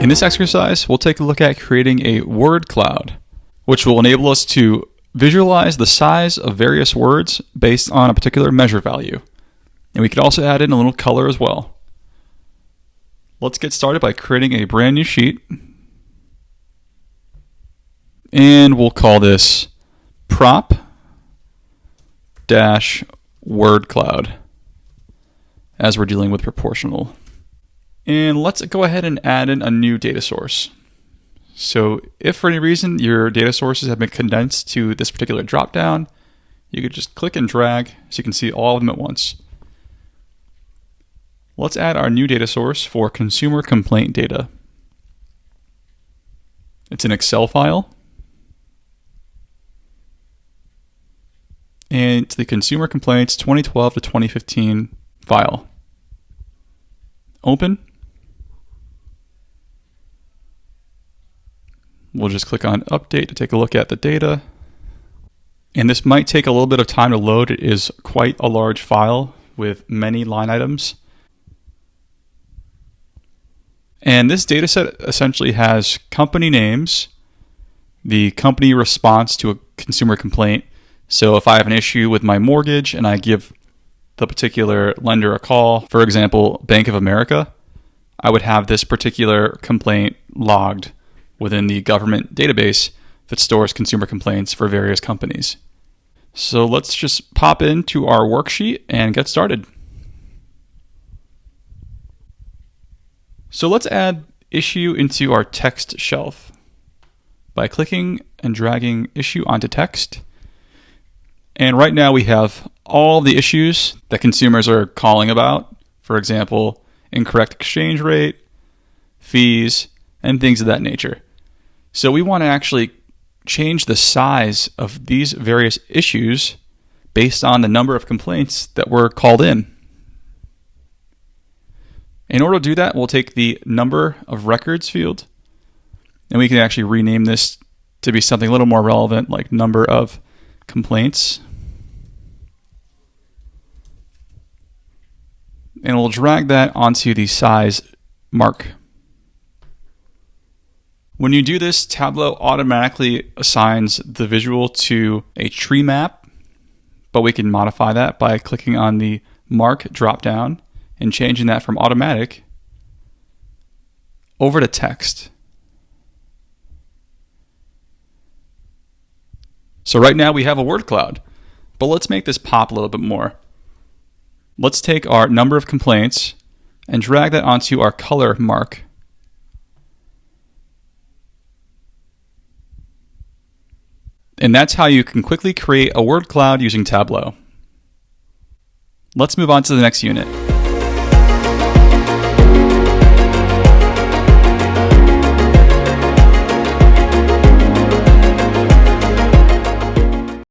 In this exercise, we'll take a look at creating a word cloud, which will enable us to visualize the size of various words based on a particular measure value. And we could also add in a little color as well. Let's get started by creating a brand new sheet. And we'll call this prop-word cloud, as we're dealing with proportional. And let's go ahead and add in a new data source. So if for any reason your data sources have been condensed to this particular dropdown, you could just click and drag so you can see all of them at once. Let's add our new data source for consumer complaint data. It's an Excel file. And it's the consumer complaints 2012 to 2015 file. Open. We'll just click on update to take a look at the data. And this might take a little bit of time to load. It is quite a large file with many line items. And this data set essentially has company names, the company response to a consumer complaint. So if I have an issue with my mortgage and I give the particular lender a call, for example, Bank of America, I would have this particular complaint logged within the government database that stores consumer complaints for various companies. So let's just pop into our worksheet and get started. So let's add issue into our text shelf by clicking and dragging issue onto text. And right now we have all the issues that consumers are calling about. For example, incorrect exchange rate, fees, and things of that nature. So we want to actually change the size of these various issues based on the number of complaints that were called in. In order to do that, we'll take the number of records field, and we can actually rename this to be something a little more relevant, like number of complaints. And we'll drag that onto the size mark. When you do this, Tableau automatically assigns the visual to a tree map, but we can modify that by clicking on the mark dropdown and changing that from automatic over to text. So right now we have a word cloud, but let's make this pop a little bit more. Let's take our number of complaints and drag that onto our color mark. And that's how you can quickly create a word cloud using Tableau. Let's move on to the next unit.